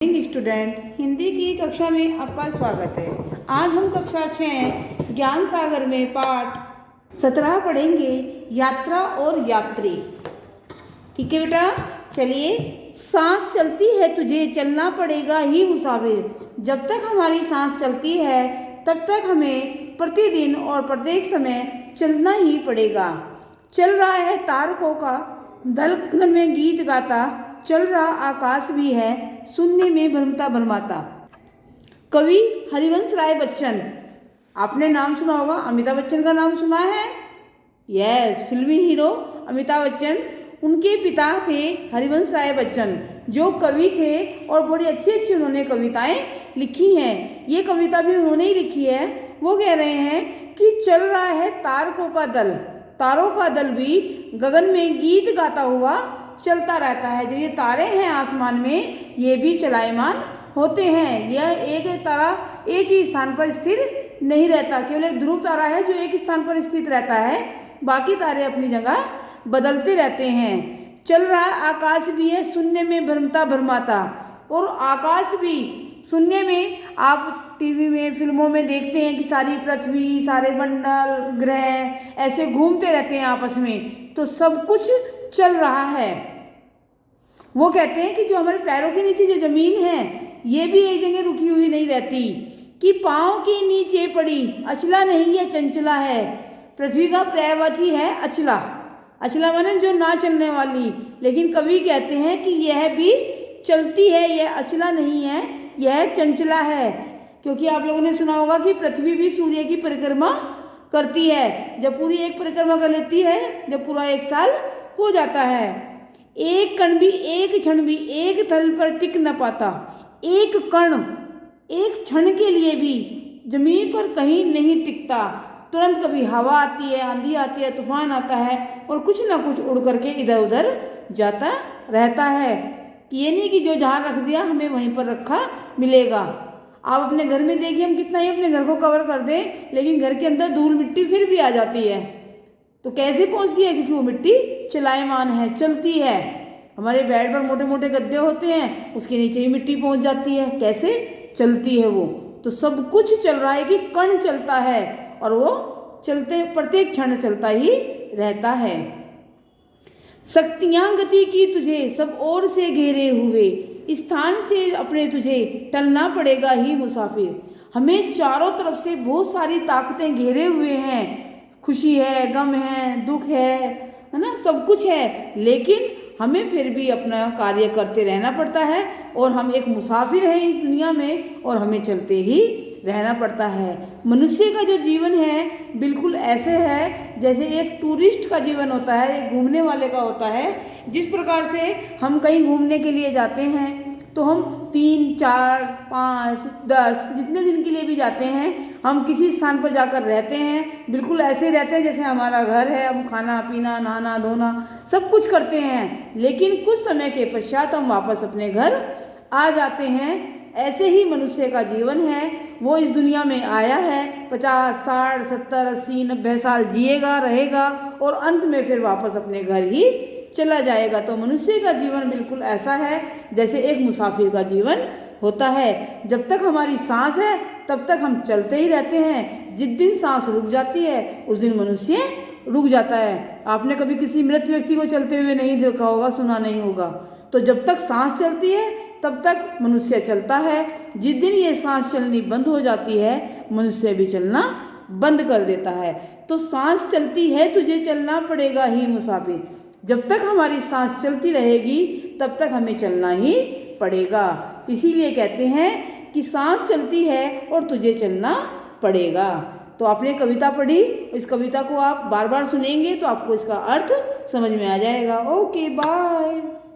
Student, Hindi की कक्षा में आपका स्वागत है। आज हम कक्षा 6 ज्ञान सागर में पाठ 17 पढ़ेंगे, यात्रा और यात्री। ठीक है बेटा, चलिए। सांस चलती है तुझे चलना पड़ेगा ही मुसाफिर। जब तक हमारी सांस चलती है तब तक हमें प्रतिदिन और प्रत्येक समय चलना ही पड़ेगा। चल रहा है तारकों का दल गगन में गीत गाता, चल रहा आकाश भी है सुनने में भ्रमता भरमाता। कवि हरिवंश राय बच्चन, आपने नाम सुना होगा, अमिताभ बच्चन का नाम सुना है? यस, फिल्मी हीरो अमिताभ बच्चन। उनके पिता थे हरिवंश राय बच्चन, जो कवि थे और बड़ी अच्छी अच्छी उन्होंने कविताएं लिखी हैं। ये कविता भी उन्होंने ही लिखी है। वो कह रहे हैं कि चल रहा है तारकों का दल, तारों का दल भी गगन में गीत गाता हुआ चलता रहता है। जो ये तारे हैं आसमान में, ये भी चलायमान होते हैं। यह एक तारा एक ही स्थान पर स्थिर नहीं रहता, केवल एक ध्रुव तारा है जो एक स्थान पर स्थित रहता है, बाकी तारे अपनी जगह बदलते रहते हैं। चल रहा आकाश भी है सुनने में भ्रमता भरमाता। और आकाश भी सुनने में, आप टीवी में फिल्मों में देखते हैं कि सारी पृथ्वी, सारे मंडल, ग्रह ऐसे घूमते रहते हैं आपस में, तो सब कुछ चल रहा है। वो कहते हैं कि जो हमारे पैरों के नीचे जो जमीन है, ये भी एक जगह रुकी हुई नहीं रहती, कि पाँव के नीचे पड़ी अचला नहीं है चंचला है। पृथ्वी का पर्यायवाची है अचला। अचला माने जो ना चलने वाली, लेकिन कवि कहते हैं कि यह भी चलती है, यह अचला नहीं है, यह चंचला है। क्योंकि आप लोगों ने सुना होगा कि पृथ्वी भी सूर्य की परिक्रमा करती है। जब पूरी एक परिक्रमा कर लेती है, जब पूरा एक साल हो जाता है। एक कण भी, एक क्षण भी एक तल पर टिक न पाता। एक कण एक क्षण के लिए भी जमीन पर कहीं नहीं टिकता। तुरंत कभी हवा आती है, आंधी आती है, तूफान आता है और कुछ ना कुछ उड़ करके इधर उधर जाता रहता है। ये नहीं कि जो जहाँ रख दिया हमें वहीं पर रखा मिलेगा। आप अपने घर में देखिए, हम कितना ही अपने घर को कवर कर दें, लेकिन घर के अंदर धूल मिट्टी फिर भी आ जाती है। तो कैसे पहुँचती है? क्योंकि वो मिट्टी चलायमान है, चलती है। हमारे बेड पर मोटे मोटे गद्दे होते हैं, उसके नीचे ही मिट्टी पहुँच जाती है। कैसे चलती है वो? तो सब कुछ चल रहा है कि कण चलता है, और वो चलते प्रत्येक क्षण चलता ही रहता है। शक्तियाँ गति की तुझे सब ओर से घेरे हुए, स्थान से अपने तुझे टलना पड़ेगा ही मुसाफिर। हमें चारों तरफ से बहुत सारी ताकतें घेरे हुए हैं। खुशी है, गम है, दुख है ना, सब कुछ है, लेकिन हमें फिर भी अपना कार्य करते रहना पड़ता है। और हम एक मुसाफिर हैं इस दुनिया में, और हमें चलते ही रहना पड़ता है। मनुष्य का जो जीवन है बिल्कुल ऐसे है जैसे एक टूरिस्ट का जीवन होता है, एक घूमने वाले का होता है। जिस प्रकार से हम कहीं घूमने के लिए जाते हैं तो हम 3, 4, 5, 10 जितने दिन के लिए भी जाते हैं, हम किसी स्थान पर जाकर रहते हैं। बिल्कुल ऐसे रहते हैं जैसे हमारा घर है। हम खाना पीना, नहाना धोना सब कुछ करते हैं, लेकिन कुछ समय के पश्चात हम वापस अपने घर आ जाते हैं। ऐसे ही मनुष्य का जीवन है। वो इस दुनिया में आया है, 50, 60, 70, 80, 90 साल जिएगा, रहेगा, और अंत में फिर वापस अपने घर ही चला जाएगा। तो मनुष्य का जीवन बिल्कुल ऐसा है जैसे एक मुसाफिर का जीवन होता है। जब तक हमारी सांस है तब तक हम चलते ही रहते हैं। जिस दिन सांस रुक जाती है उस दिन मनुष्य रुक जाता है। आपने कभी किसी मृत व्यक्ति को चलते हुए नहीं देखा होगा, सुना नहीं होगा। तो जब तक सांस चलती है तब तक मनुष्य चलता है। जिस दिन ये सांस चलनी बंद हो जाती है, मनुष्य भी चलना बंद कर देता है। तो सांस चलती है तुझे चलना पड़ेगा ही मुसाफिर। जब तक हमारी सांस चलती रहेगी तब तक हमें चलना ही पड़ेगा। इसीलिए कहते हैं कि सांस चलती है और तुझे चलना पड़ेगा। तो आपने कविता पढ़ी, इस कविता को आप बार बार सुनेंगे तो आपको इसका अर्थ समझ में आ जाएगा। Okay, bye.